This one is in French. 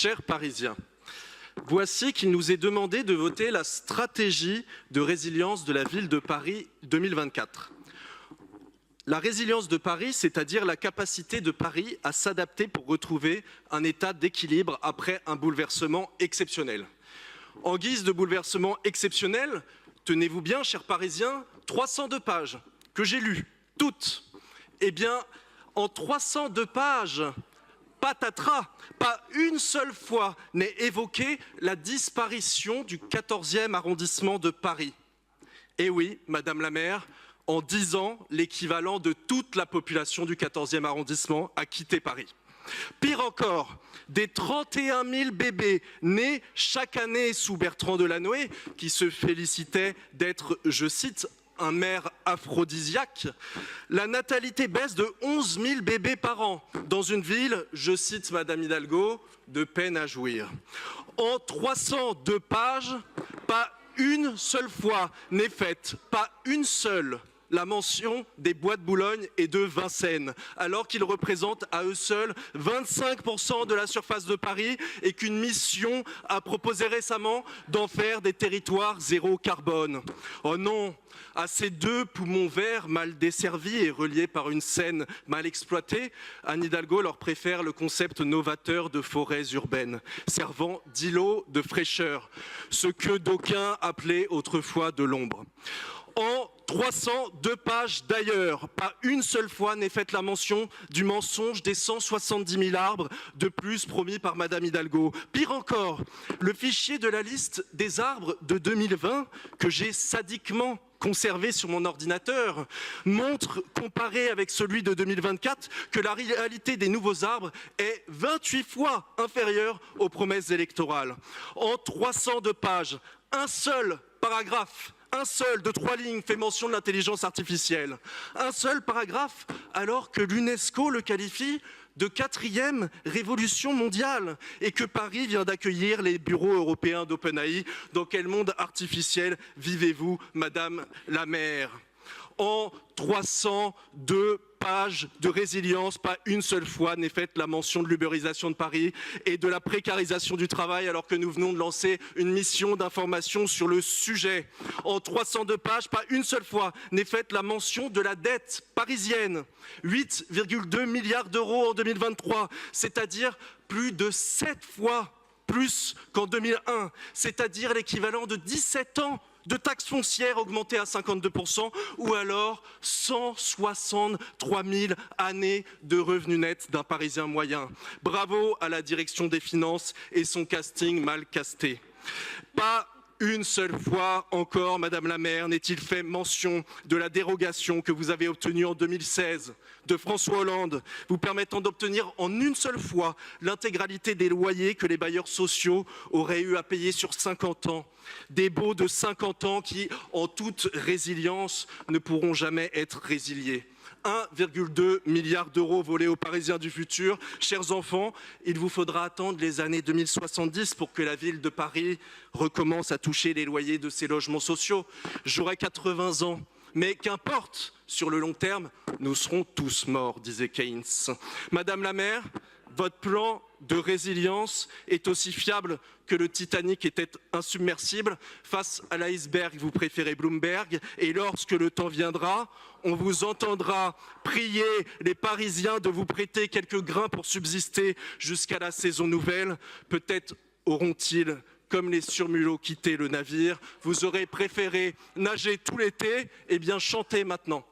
Chers Parisiens, voici qu'il nous est demandé de voter la stratégie de résilience de la ville de Paris 2024. La résilience de Paris, c'est-à-dire la capacité de Paris à s'adapter pour retrouver un état d'équilibre après un bouleversement exceptionnel. En guise de bouleversement exceptionnel, tenez-vous bien, chers Parisiens, 302 pages que j'ai lues, toutes. Eh bien, en 302 pages, patatras, pas une seule fois n'est évoquée la disparition du 14e arrondissement de Paris. Et oui, Madame la maire, en 10 ans, l'équivalent de toute la population du 14e arrondissement a quitté Paris. Pire encore, des 31 000 bébés nés chaque année sous Bertrand Delanoë, qui se félicitait d'être, je cite, un maire aphrodisiaque, la natalité baisse de 11 000 bébés par an dans une ville, je cite Madame Hidalgo, de peine à jouir. En 302 pages, pas une seule fois n'est faite, pas une seule, la mention des Bois de Boulogne et de Vincennes, alors qu'ils représentent à eux seuls 25% de la surface de Paris et qu'une mission a proposé récemment d'en faire des territoires zéro carbone. Oh non, à ces deux poumons verts mal desservis et reliés par une Seine mal exploitée, Anne Hidalgo leur préfère le concept novateur de forêts urbaines, servant d'îlot de fraîcheur, ce que d'aucuns appelaient autrefois de l'ombre. En 302 pages d'ailleurs, pas une seule fois n'est faite la mention du mensonge des 170 000 arbres de plus promis par Madame Hidalgo. Pire encore, le fichier de la liste des arbres de 2020 que j'ai sadiquement conservé sur mon ordinateur montre, comparé avec celui de 2024, que la réalité des nouveaux arbres est 28 fois inférieure aux promesses électorales. En 302 pages, un seul paragraphe, un seul de 3 lignes fait mention de l'intelligence artificielle. Un seul paragraphe alors que l'UNESCO le qualifie de 4e révolution mondiale et que Paris vient d'accueillir les bureaux européens d'OpenAI. Dans quel monde artificiel vivez-vous, Madame la maire? En 302 pages de résilience, pas une seule fois n'est faite la mention de l'ubérisation de Paris et de la précarisation du travail alors que nous venons de lancer une mission d'information sur le sujet. En 302 pages, pas une seule fois n'est faite la mention de la dette parisienne. 8,2 milliards d'euros en 2023, c'est-à-dire plus de 7 fois plus qu'en 2001, c'est-à-dire l'équivalent de 17 ans de taxes foncières augmentées à 52% ou alors 163 000 années de revenus nets d'un Parisien moyen. Bravo à la direction des finances et son casting mal casté. Pas une seule fois encore, Madame la maire, n'est-il fait mention de la dérogation que vous avez obtenue en 2016 de François Hollande, vous permettant d'obtenir en une seule fois l'intégralité des loyers que les bailleurs sociaux auraient eu à payer sur 50 ans. Des baux de 50 ans qui, en toute résilience, ne pourront jamais être résiliés. 1,2 milliard d'euros volés aux Parisiens du futur. Chers enfants, il vous faudra attendre les années 2070 pour que la ville de Paris recommence à toucher les loyers de ses logements sociaux. J'aurai 80 ans, mais qu'importe, sur le long terme, nous serons tous morts, disait Keynes. Madame la maire, votre plan de résilience est aussi fiable que le Titanic était insubmersible. Face à l'iceberg, vous préférez Bloomberg. Et lorsque le temps viendra, on vous entendra prier les Parisiens de vous prêter quelques grains pour subsister jusqu'à la saison nouvelle. Peut-être auront-ils, comme les surmulots, quitté le navire. Vous aurez préféré nager tout l'été, eh bien chantez maintenant.